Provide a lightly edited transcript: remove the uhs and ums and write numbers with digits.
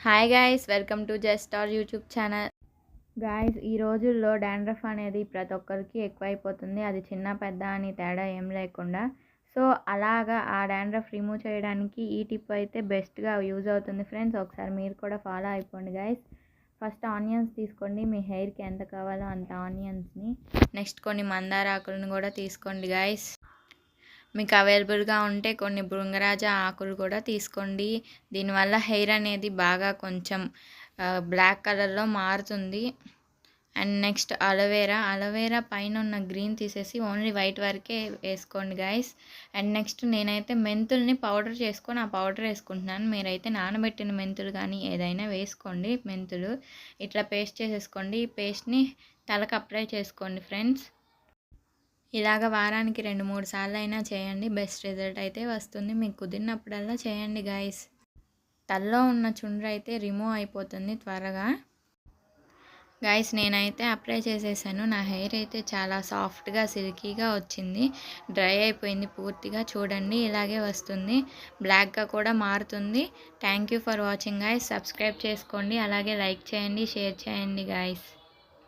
Hi guys, welcome to just star YouTube channel. Guys, ఈ రోజుల్లో dandruff అనేది ప్రతి ఒక్కరికి ఎక్కువైపోతుంది. అది చిన్న పెద్ద అని తేడా ఏం లేకుండా. సో అలాగా ఆ డాండ్రఫ్ రిమూవ్ చేయడానికి ఈ టిప్ అయితే బెస్ట్గా యూజ్ అవుతుంది ఫ్రెండ్స్. ఒకసారి మీరు కూడా ఫాలో అయిపోండి గాయ్స్. ఫస్ట్ ఆనియన్స్ తీసుకోండి, మీ హెయిర్కి ఎంత కావాలో అంత ఆనియన్స్ని. నెక్స్ట్ కొన్ని మందార ఆకులను కూడా తీసుకోండి గాయ్స్. మీకు అవైలబుల్గా ఉంటే కొన్ని బృంగరాజ ఆకులు కూడా తీసుకోండి. దీనివల్ల హెయిర్ అనేది బాగా కొంచెం బ్లాక్ కలర్లో మారుతుంది. అండ్ నెక్స్ట్ అలోవేరా పైన ఉన్న గ్రీన్ తీసేసి ఓన్లీ వైట్ వరకే వేసుకోండి గాయస్. అండ్ నెక్స్ట్ నేనైతే మెంతుల్ని పౌడర్ చేసుకొని ఆ పౌడర్ వేసుకుంటున్నాను. మీరైతే నానబెట్టిన మెంతులు కానీ ఏదైనా వేసుకోండి. మెంతులు ఇట్లా పేస్ట్ చేసేసుకోండి. ఈ పేస్ట్ని తలకు అప్లై చేసుకోండి ఫ్రెండ్స్. ఇలాగ వారానికి 2-3 సార్లు అయినా చేయండి. బెస్ట్ రిజల్ట్ అయితే వస్తుంది. మీకు కుదిరినప్పుడల్లా చేయండి గాయస్. తలలో ఉన్న చుండ్రు అయితే రిమూవ్ అయిపోతుంది త్వరగా. గాయస్, నేనైతే అప్లై చేసేసాను. నా హెయిర్ అయితే చాలా సాఫ్ట్గా సిల్కీగా వచ్చింది. డ్రై అయిపోయింది పూర్తిగా. చూడండి, ఇలాగే వస్తుంది. బ్లాక్గా కూడా మారుతుంది. Thank you for watching guys. Subscribe చేసుకోండి, అలాగే లైక్ చేయండి, షేర్ చేయండి గాయస్.